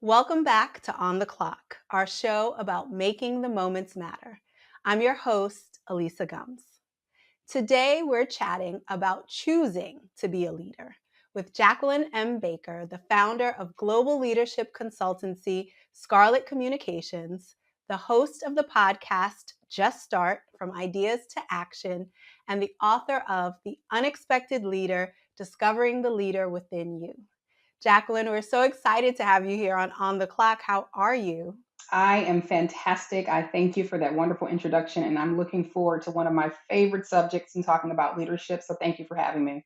Welcome back to On the Clock, our show about making the moments matter. I'm your host, Elisa Gums. Today, we're chatting about choosing to be a leader with Jacqueline M. Baker, the founder of global leadership consultancy Scarlet Communications, the host of the podcast Just Start From Ideas to Action, and the author of The Unexpected Leader Discovering the Leader Within You. Jacqueline, we're so excited to have you here on the Clock. How are you? I am fantastic. I thank you for that wonderful introduction, and I'm looking forward to one of my favorite subjects in talking about leadership. So, thank you for having me.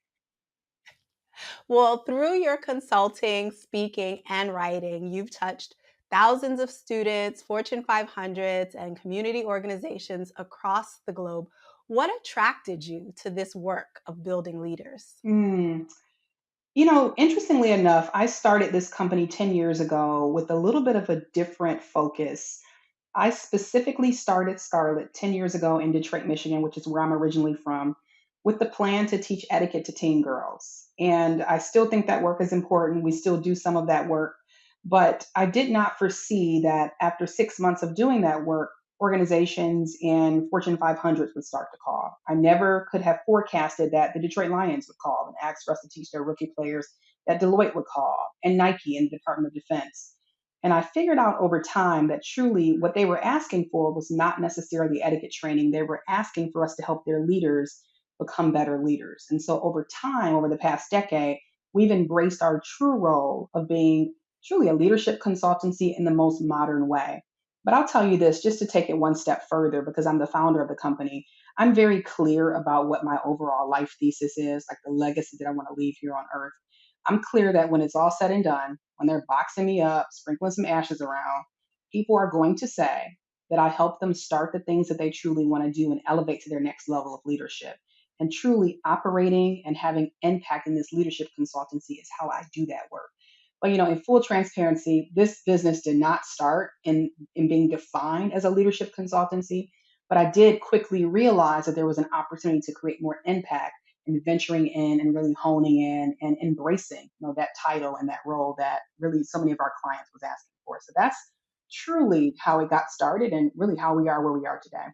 Well, through your consulting, speaking, and writing, you've touched thousands of students, Fortune 500s, and community organizations across the globe. What attracted you to this work of building leaders? Mm. Interestingly enough, I started this company 10 years ago with a little bit of a different focus. I specifically started Scarlett 10 years ago in Detroit, Michigan, which is where I'm originally from, with the plan to teach etiquette to teen girls. And I still think that work is important. We still do some of that work. But I did not foresee that after 6 months of doing that work, organizations in Fortune 500s would start to call. I never could have forecasted that the Detroit Lions would call and ask for us to teach their rookie players, that Deloitte would call, and Nike and the Department of Defense. And I figured out over time that truly what they were asking for was not necessarily etiquette training. They were asking for us to help their leaders become better leaders. And so over time, over the past decade, we've embraced our true role of being truly a leadership consultancy in the most modern way. But I'll tell you this just to take it one step further, because I'm the founder of the company. I'm very clear about what my overall life thesis is, like the legacy that I want to leave here on earth. I'm clear that when it's all said and done, when they're boxing me up, sprinkling some ashes around, people are going to say that I help them start the things that they truly want to do and elevate to their next level of leadership. And truly operating and having impact in this leadership consultancy is how I do that work. But in full transparency, this business did not start in being defined as a leadership consultancy, but I did quickly realize that there was an opportunity to create more impact and venturing in and really honing in and embracing that title and that role that really so many of our clients was asking for. So that's truly how it got started and really how we are where we are today.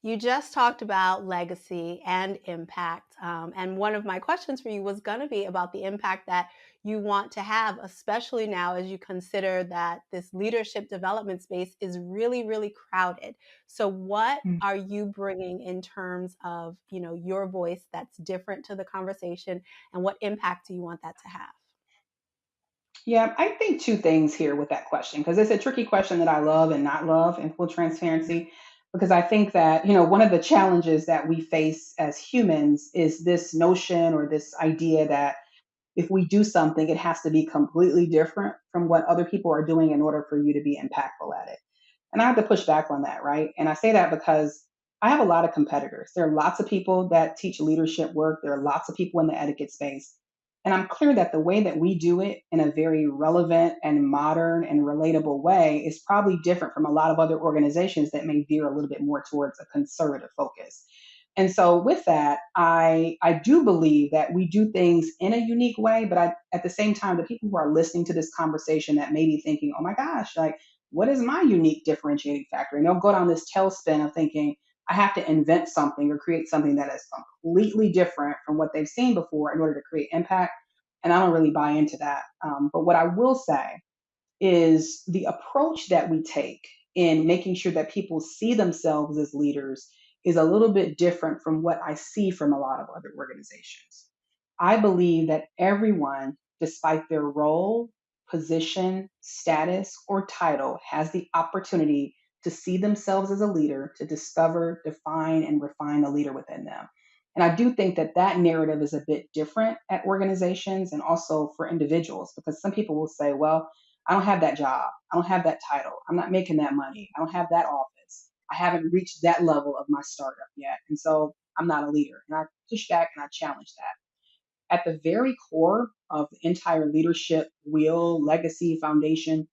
You just talked about legacy and impact. And one of my questions for you was going to be about the impact that you want to have, especially now as you consider that this leadership development space is really, really crowded. So, what Mm. are you bringing in terms of, your voice that's different to the conversation, and what impact do you want that to have? Yeah, I think two things here with that question, because it's a tricky question that I love and not love in full transparency. Because I think that, one of the challenges that we face as humans is this notion or this idea that if we do something, it has to be completely different from what other people are doing in order for you to be impactful at it. And I have to push back on that, right? And I say that because I have a lot of competitors. There are lots of people that teach leadership work, there are lots of people in the etiquette space. And I'm clear that the way that we do it in a very relevant and modern and relatable way is probably different from a lot of other organizations that may veer a little bit more towards a conservative focus. And so with that, I do believe that we do things in a unique way, but at the same time, the people who are listening to this conversation that may be thinking, oh my gosh, like what is my unique differentiating factor? And they'll go down this tailspin of thinking, I have to invent something or create something that is completely different from what they've seen before in order to create impact. And I don't really buy into that. But what I will say is the approach that we take in making sure that people see themselves as leaders is a little bit different from what I see from a lot of other organizations. I believe that everyone, despite their role, position, status, or title, has the opportunity to see themselves as a leader, to discover, define, and refine the leader within them. And I do think that that narrative is a bit different at organizations and also for individuals, because some people will say, well, I don't have that job. I don't have that title. I'm not making that money. I don't have that office. I haven't reached that level of my startup yet. And so I'm not a leader. And I push back and I challenge that. At the very core of the entire leadership wheel, legacy, foundation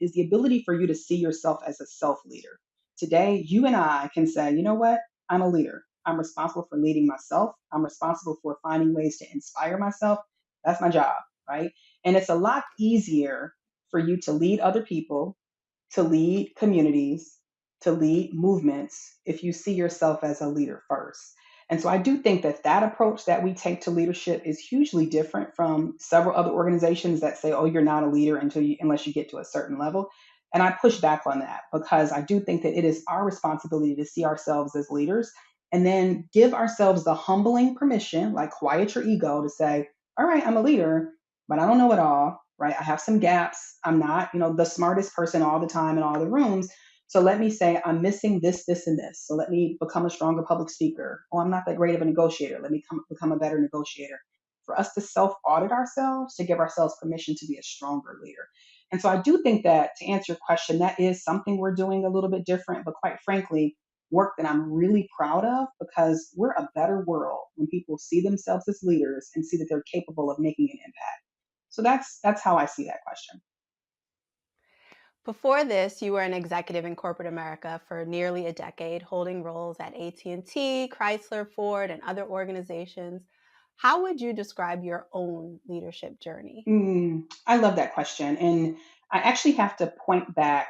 is the ability for you to see yourself as a self leader. Today, you and I can say, you know what? I'm a leader. I'm responsible for leading myself. I'm responsible for finding ways to inspire myself. That's my job, right? And it's a lot easier for you to lead other people, to lead communities, to lead movements if you see yourself as a leader first. And so I do think that that approach that we take to leadership is hugely different from several other organizations that say, "Oh, you're not a leader unless you get to a certain level." And I push back on that because I do think that it is our responsibility to see ourselves as leaders and then give ourselves the humbling permission, like quiet your ego, to say, "All right, I'm a leader, but I don't know it all, right? I have some gaps. I'm not, the smartest person all the time in all the rooms. So let me say I'm missing this, this, and this. So let me become a stronger public speaker. Oh, I'm not that great of a negotiator. Let me become a better negotiator." For us to self audit ourselves, to give ourselves permission to be a stronger leader. And so I do think that, to answer your question, that is something we're doing a little bit different, but quite frankly, work that I'm really proud of because we're a better world when people see themselves as leaders and see that they're capable of making an impact. So that's how I see that question. Before this, you were an executive in corporate America for nearly a decade, holding roles at AT&T, Chrysler, Ford, and other organizations. How would you describe your own leadership journey? I love that question. And I actually have to point back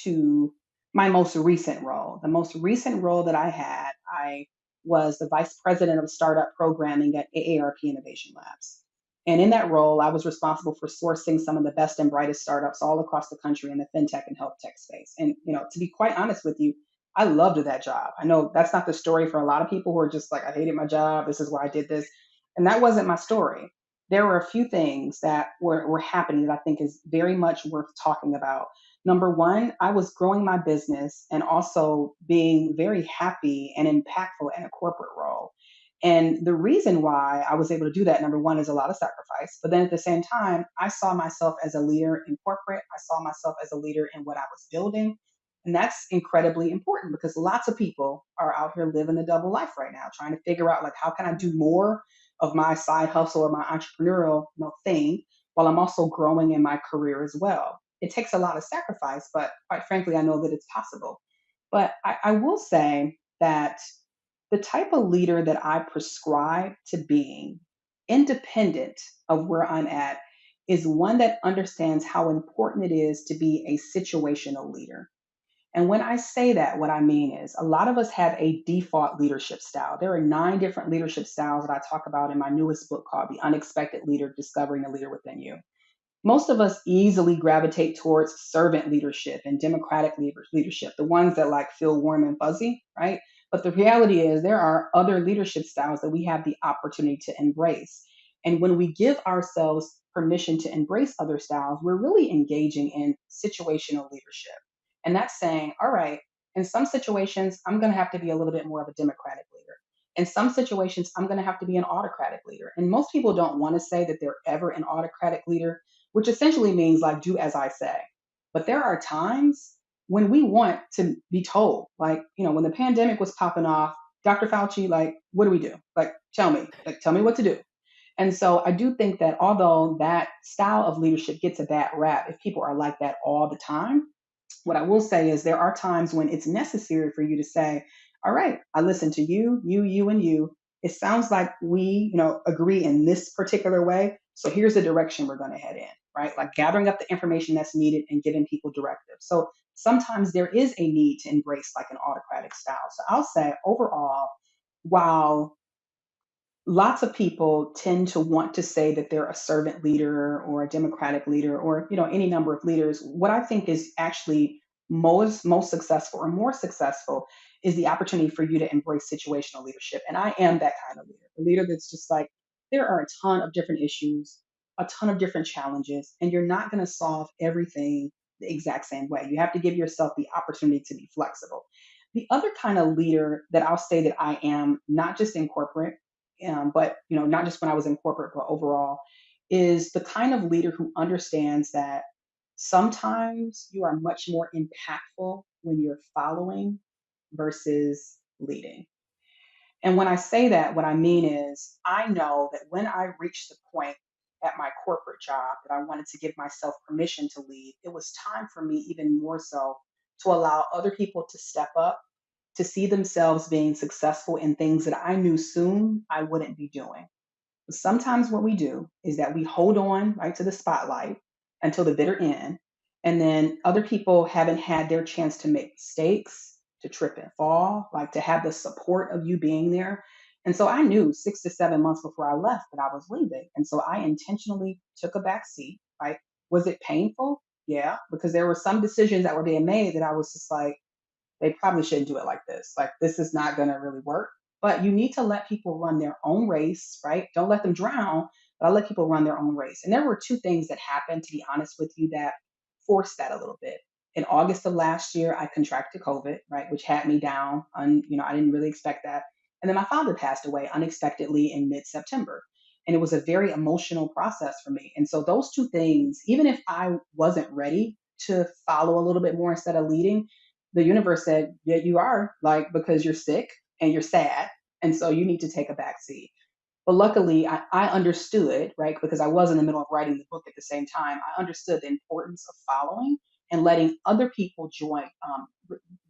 to my most recent role. The most recent role that I had, I was the vice president of startup programming at AARP Innovation Labs. And in that role, I was responsible for sourcing some of the best and brightest startups all across the country in the fintech and health tech space. And, to be quite honest with you, I loved that job. I know that's not the story for a lot of people who are just like, "I hated my job. This is why I did this." And that wasn't my story. There were a few things that were happening that I think is very much worth talking about. Number one, I was growing my business and also being very happy and impactful in a corporate role. And the reason why I was able to do that, number one, is a lot of sacrifice. But then at the same time, I saw myself as a leader in corporate. I saw myself as a leader in what I was building. And that's incredibly important because lots of people are out here living a double life right now, trying to figure out, like, how can I do more of my side hustle or my entrepreneurial, thing while I'm also growing in my career as well. It takes a lot of sacrifice, but quite frankly, I know that it's possible. But I will say that the type of leader that I prescribe to being, independent of where I'm at, is one that understands how important it is to be a situational leader. And when I say that, what I mean is a lot of us have a default leadership style. There are 9 different leadership styles that I talk about in my newest book called The Unexpected Leader: Discovering the Leader Within You. Most of us easily gravitate towards servant leadership and democratic leadership, the ones that like feel warm and fuzzy, right? But the reality is there are other leadership styles that we have the opportunity to embrace. And when we give ourselves permission to embrace other styles, we're really engaging in situational leadership. And that's saying, all right, in some situations, I'm going to have to be a little bit more of a democratic leader. In some situations, I'm going to have to be an autocratic leader. And most people don't want to say that they're ever an autocratic leader, which essentially means like do as I say. But there are times when we want to be told, like, when the pandemic was popping off, Dr. Fauci, like, what do we do? Like, tell me what to do. And so I do think that although that style of leadership gets a bad rap, if people are like that all the time, what I will say is there are times when it's necessary for you to say, all right, I listen to you, and you. It sounds like we, agree in this particular way. So here's the direction we're going to head in, right? Like gathering up the information that's needed and giving people directives. So sometimes there is a need to embrace like an autocratic style. So I'll say overall, while lots of people tend to want to say that they're a servant leader or a democratic leader or any number of leaders, what I think is actually most successful or more successful is the opportunity for you to embrace situational leadership. And I am that kind of leader, a leader that's just like, there are a ton of different issues, a ton of different challenges, and you're not going to solve everything the exact same way. You have to give yourself the opportunity to be flexible. The other kind of leader that I'll say that I am, not just in corporate, but not just when I was in corporate, but overall, is the kind of leader who understands that sometimes you are much more impactful when you're following versus leading. And when I say that, what I mean is I know that when I reached the point at my corporate job that I wanted to give myself permission to lead, it was time for me even more so to allow other people to step up, to see themselves being successful in things that I knew soon I wouldn't be doing. Sometimes what we do is that we hold on right to the spotlight. until the bitter end. And then other people haven't had their chance to make mistakes, to trip and fall, like to have the support of you being there. And so I knew 6 to 7 months before I left that I was leaving. And so I intentionally took a back seat. Right? Was it painful? Yeah, because there were some decisions that were being made that I was just like, they probably shouldn't do it like this. Like, this is not going to really work. But you need to let people run their own race, right? Don't let them drown, but I let people run their own race. And there were two things that happened, to be honest with you, that forced that a little bit. In August of last year, I contracted COVID, right, which had me down. I didn't really expect that. And then my father passed away unexpectedly in mid-September. And it was a very emotional process for me. And so those two things, even if I wasn't ready to follow a little bit more instead of leading, the universe said, yeah, you are, like, because you're sick and you're sad. And so you need to take a back seat. But luckily, I understood, right? Because I was in the middle of writing the book at the same time. I understood the importance of following and letting other people join,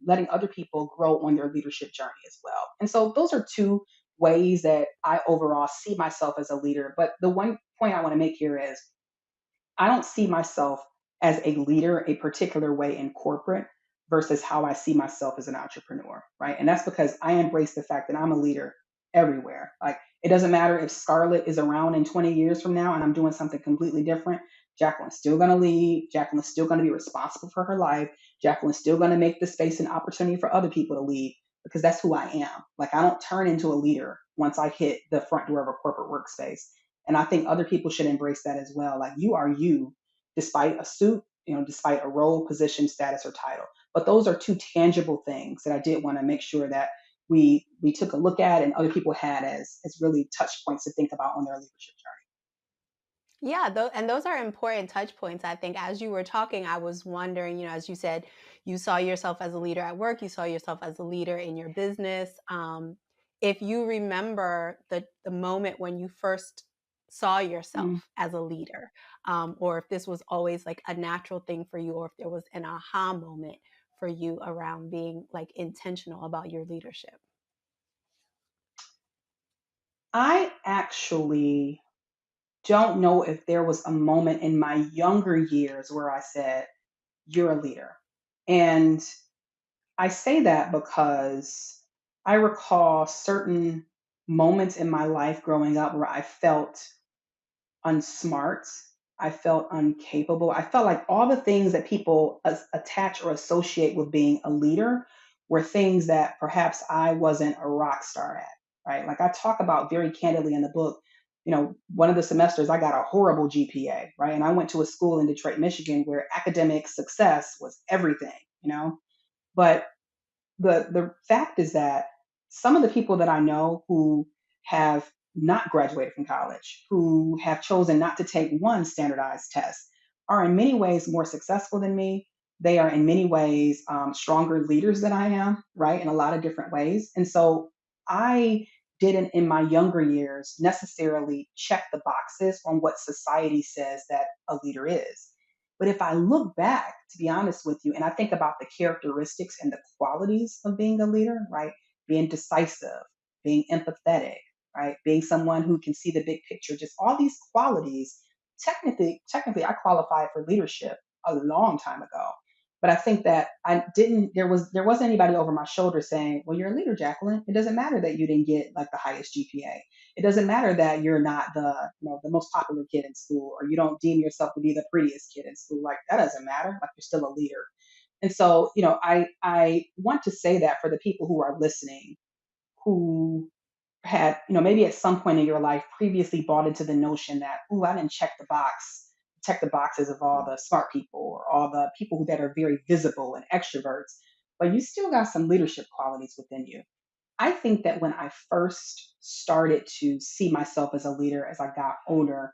letting other people grow on their leadership journey as well. And so those are two ways that I overall see myself as a leader. But the one point I want to make here is I don't see myself as a leader a particular way in corporate versus how I see myself as an entrepreneur, right? And that's because I embrace the fact that I'm a leader everywhere. Like, it doesn't matter if Scarlett is around in 20 years from now and I'm doing something completely different. Jacqueline's still going to lead. Jacqueline's still going to be responsible for her life. Jacqueline's still going to make the space and opportunity for other people to lead because that's who I am. Like, I don't turn into a leader once I hit the front door of a corporate workspace. And I think other people should embrace that as well. Like, you are you, despite a suit, despite a role, position, status, or title. But those are two tangible things that I did want to make sure that we took a look at and other people had as really touch points to think about on their leadership Yeah, and those are important touch points. I think as you were talking, I was wondering, as you said, you saw yourself as a leader at work, you saw yourself as a leader in your business. If you remember the moment when you first saw journey. yourself as a leader, or if this was always like a natural thing for you, or if there was an aha moment for you around being like intentional about your leadership. I actually don't know if there was a moment in my younger years where I said, you're a leader. And I say that because I recall certain moments in my life growing up where I felt unsmart. I felt incapable. I felt like all the things that people attach or associate with being a leader were things that perhaps I wasn't a rock star at, right? Like, I talk about very candidly in the book, one of the semesters I got a horrible GPA, right? And I went to a school in Detroit, Michigan where academic success was everything. But the fact is that some of the people that I know who have not graduated from college, who have chosen not to take one standardized test, are in many ways more successful than me. They are in many ways stronger leaders than I am, right? In a lot of different ways. And so I didn't, in my younger years, necessarily check the boxes on what society says that a leader is. But if I look back, to be honest with you, and I think about the characteristics and the qualities of being a leader, right? Being decisive, being empathetic, right? Being someone who can see the big picture, just all these qualities. Technically, I qualified for leadership a long time ago. But I think that I didn't. There wasn't anybody over my shoulder saying, "Well, you're a leader, Jacqueline. It doesn't matter that you didn't get like the highest GPA. It doesn't matter that you're not the most popular kid in school, or you don't deem yourself to be the prettiest kid in school. Like, that doesn't matter. Like, you're still a leader." And so, I want to say that for the people who are listening, who had, maybe at some point in your life previously bought into the notion that, "Ooh, I didn't check the boxes of all the smart people or all the people that are very visible and extroverts, but you still got some leadership qualities within you." I think that when I first started to see myself as a leader as I got older,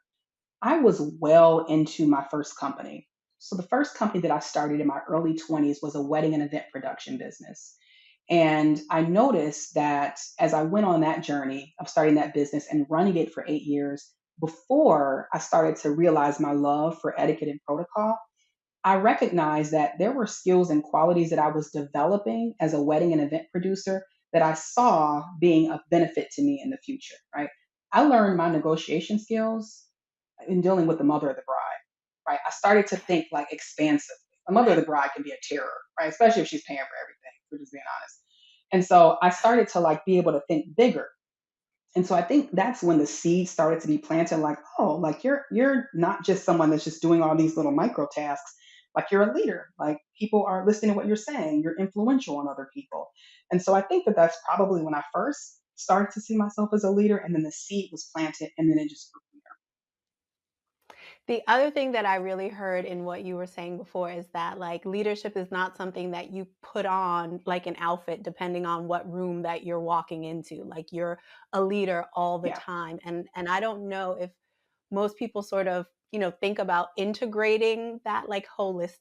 I was well into my first company. So the first company that I started in my early 20s was a wedding and event production business. And I noticed that as I went on that journey of starting that business and running it for 8 years, before I started to realize my love for etiquette and protocol, I recognized that there were skills and qualities that I was developing as a wedding and event producer that I saw being of benefit to me in the future, right? I learned my negotiation skills in dealing with the mother of the bride. right? I started to think like expansively. A mother of the bride can be a terror, right? Especially if she's paying for everything, if we're just being honest. And so I started to like be able to think bigger. And so I think that's when the seeds started to be planted, like, oh, like you're not just someone that's just doing all these little micro tasks. Like you're a leader. Like people are listening to what you're saying. You're influential on other people. And so I think that that's probably when I first started to see myself as a leader, and then the seed was planted, and then it just grew from The other thing that I really heard in what you were saying before is that like leadership is not something that you put on like an outfit depending on what room that you're walking into. Like you're a leader all the there. time. And I don't know if most people sort of, think about integrating that like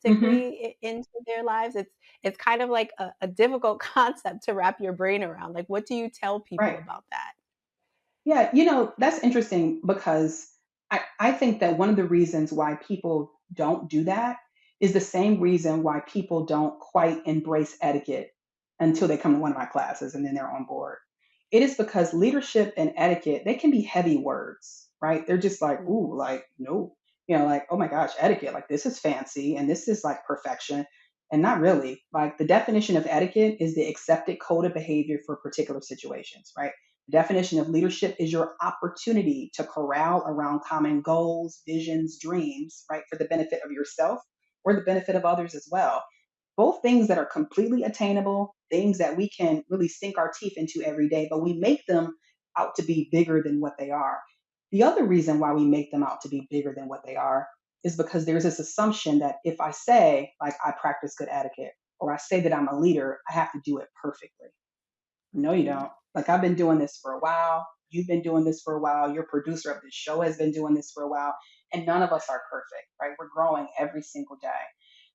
Yeah. Hmm. holistically into their lives. It's kind of like a difficult concept to wrap your brain around. Like what do you tell people Right. about that? Yeah, that's interesting because I think that one of the reasons why people don't do that is the same reason why people don't quite embrace etiquette until they come to one of my classes and then they're on board. It is because leadership and etiquette, they can be heavy words, right? They're just like, Mm, ooh, like, no, like, oh my gosh, etiquette, like this is fancy and this is like perfection. And not really. Like the definition of etiquette is the accepted code of behavior for particular situations, right? The definition of leadership is your opportunity to corral around common goals, visions, dreams, right, for the benefit of yourself or the benefit of others as well. Both things that are completely attainable, things that we can really sink our teeth into every day, but we make them out to be bigger than what they are. The other reason why we make them out to be bigger than what they are is because there's this assumption that if I say, like, I practice good etiquette, or I say that I'm a leader, I have to do it perfectly. No, you mm, don't. Like I've been doing this for a while. You've been doing this for a while. Your producer of this show has been doing this for a while. And none of us are perfect, right? We're growing every single day.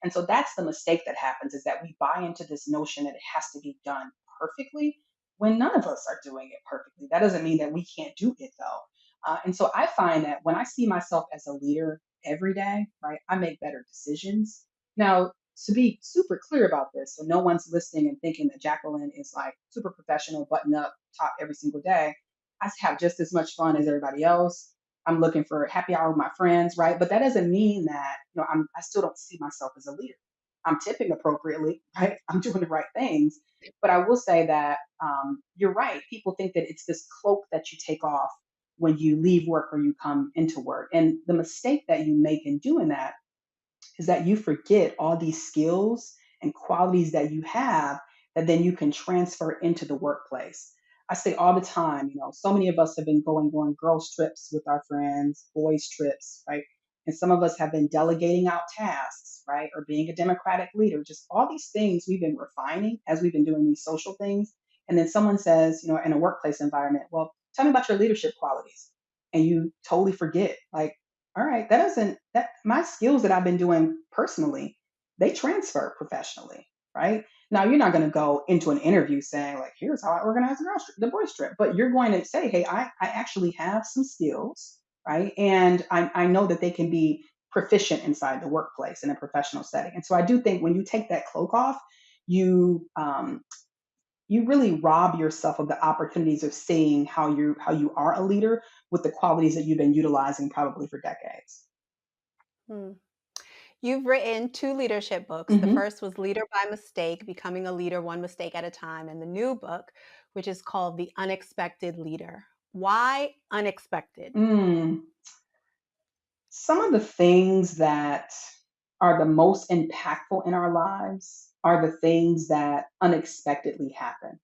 And so that's the mistake that happens is that we buy into this notion that it has to be done perfectly when none of us are doing it perfectly. That doesn't mean that we can't do it though. And so I find that when I see myself as a leader every day, right, I make better decisions. Now, to be super clear about this, so no one's listening and thinking that Jacqueline is like super professional, button up, top every single day. I have just as much fun as everybody else. I'm looking for happy hour with my friends, right? But that doesn't mean that I still don't see myself as a leader. I'm tipping appropriately, right? I'm doing the right things, but I will say that you're right. People think that it's this cloak that you take off when you leave work or you come into work, and the mistake that you make in doing that is that you forget all these skills and qualities that you have that then you can transfer into the workplace. I say all the time, so many of us have been going on girls' trips with our friends, boys' trips, right? And some of us have been delegating out tasks, right? Or being a democratic leader, just all these things we've been refining as we've been doing these social things. And then someone says, in a workplace environment, well, tell me about your leadership qualities. And you totally forget, like, all right, that doesn't that my skills that I've been doing personally, they transfer professionally, right? Now you're not going to go into an interview saying like, here's how I organize the boys trip, but you're going to say, hey, I actually have some skills, right? And I know that they can be proficient inside the workplace in a professional setting. And so I do think when you take that cloak off, you you really rob yourself of the opportunities of seeing how you are a leader with the qualities that you've been utilizing probably for decades. mm. You've written 2 leadership books. The Hmm. first was Leader by Mistake, Becoming a Leader One Mistake at a Time, and the new book, which is called The Unexpected Leader. Why unexpected? Mm. Some of the things that are the most impactful in our lives are the things that unexpectedly happen,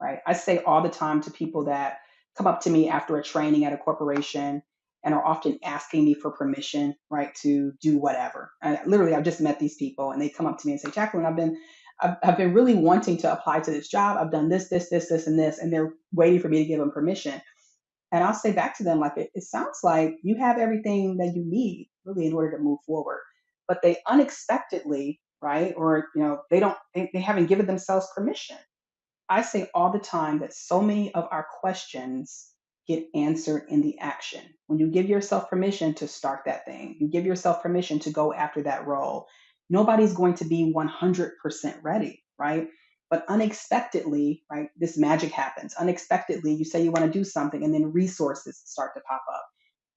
right? I say all the time to people that come up to me after a training at a corporation and are often asking me for permission, right, to do whatever. Literally, I've just met these people and they come up to me and say, Jacqueline, I've been really wanting to apply to this job. I've done this, and this, and they're waiting for me to give them permission. And I'll say back to them, like, it sounds like you have everything that you need really in order to move forward. But they unexpectedly, right? Or, they haven't given themselves permission. I say all the time that so many of our questions get answered in the action. When you give yourself permission to start that thing, you give yourself permission to go after that role. Nobody's going to be 100% ready, right? But unexpectedly, right, this magic happens. Unexpectedly, you say you want to do something and then resources start to pop up.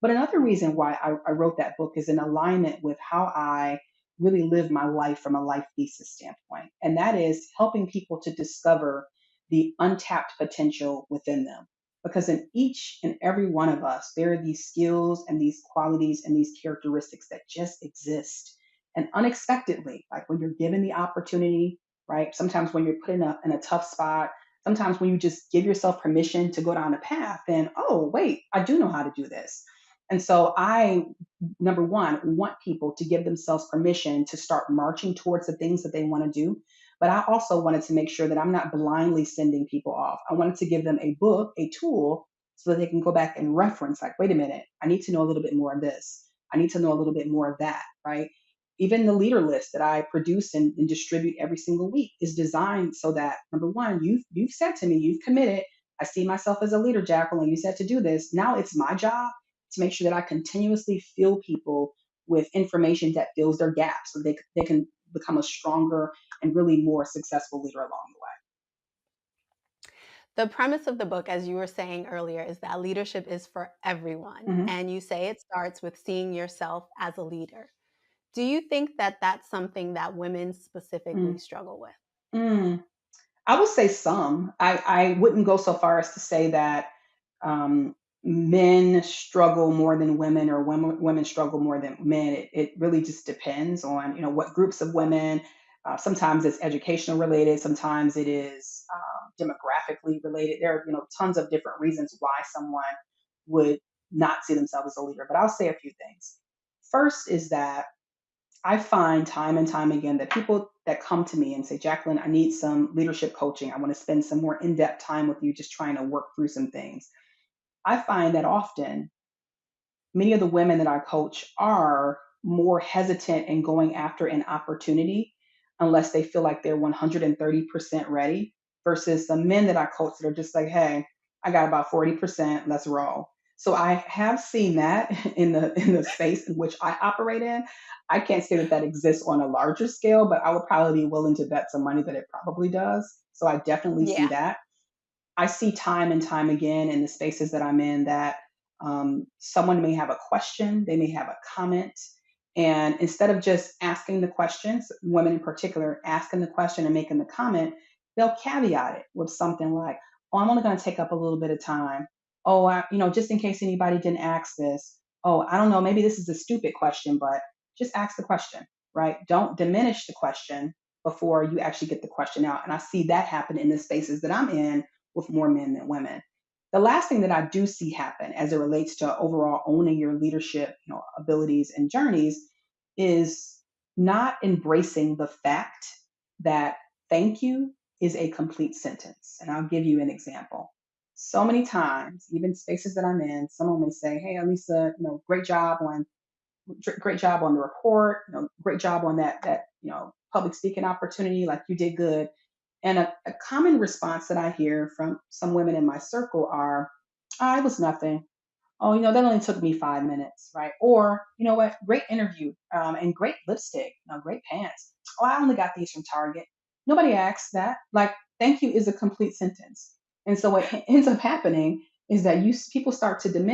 But another reason why I wrote that book is in alignment with how I really live my life from a life thesis standpoint. And that is helping people to discover the untapped potential within them. Because in each and every one of us, there are these skills and these qualities and these characteristics that just exist. And unexpectedly, like when you're given the opportunity, right? Sometimes when you're put in a tough spot, sometimes when you just give yourself permission to go down a path, then, oh, wait, I do know how to do this. And so I, number one, want people to give themselves permission to start marching towards the things that they want to do. But I also wanted to make sure that I'm not blindly sending people off. I wanted to give them a book, a tool, so that they can go back and reference, like, wait a minute, I need to know a little bit more of this. I need to know a little bit more of that, right? Even the leader list that I produce and distribute every single week is designed so that, number one, you've said to me, you've committed. I see myself as a leader, Jacqueline. You said to do this. Now it's my job to make sure that I continuously fill people with information that fills their gaps so they can become a stronger and really more successful leader along the The premise of the book, as you were saying earlier, is that leadership is for everyone. way. And you say it starts with seeing yourself as a leader. Do you think that that's something that women specifically Mm, struggle with? mm. I would say some. I wouldn't go so far as to say that um, men struggle more than women or women struggle more than men. It really just depends on what groups of women. Sometimes it's educational related. Sometimes it is demographically related. There are tons of different reasons why someone would not see themselves as a leader. But I'll say a few things. First is that I find time and time again that people that come to me and say, Jacqueline, I need some leadership coaching. I want to spend some more in depth time with you just trying to work through some things. I find that often many of the women that I coach are more hesitant in going after an opportunity unless they feel like they're 130% ready versus the men that I coach that are just like, hey, I got about 40%, let's roll. So I have seen that in the space in which I operate in. I can't say that that exists on a larger scale, but I would probably be willing to bet some money that it probably does. So I definitely see Yeah. that. I see time and time again in the spaces that I'm in that someone may have a question, they may have a comment, and instead of just asking the questions, women in particular, asking the question and making the comment, they'll caveat it with something like, "Oh, I'm only going to take up a little bit of time. Oh, just in case anybody didn't ask this. Oh, I don't know, maybe this is a stupid question, but just ask the question, right? Don't diminish the question before you actually get the question out." And I see that happen in the spaces that I'm in with more men than women. The last thing that I do see happen as it relates to overall owning your leadership, abilities and journeys is not embracing the fact that thank you is a complete sentence. And I'll give you an example. So many times, even spaces that I'm in, someone may say, "Hey, Alisa, great job on the report, great job on that public speaking opportunity, like you did good." And a common response that I hear from some women in my circle are, "Oh, it was nothing. Oh, that only took me 5 minutes," right? Or, you know what, great interview and great lipstick, great pants. Oh, I only got these from Target. Nobody asks that. Like, thank you is a complete sentence. And so what ends up happening is that people start to diminish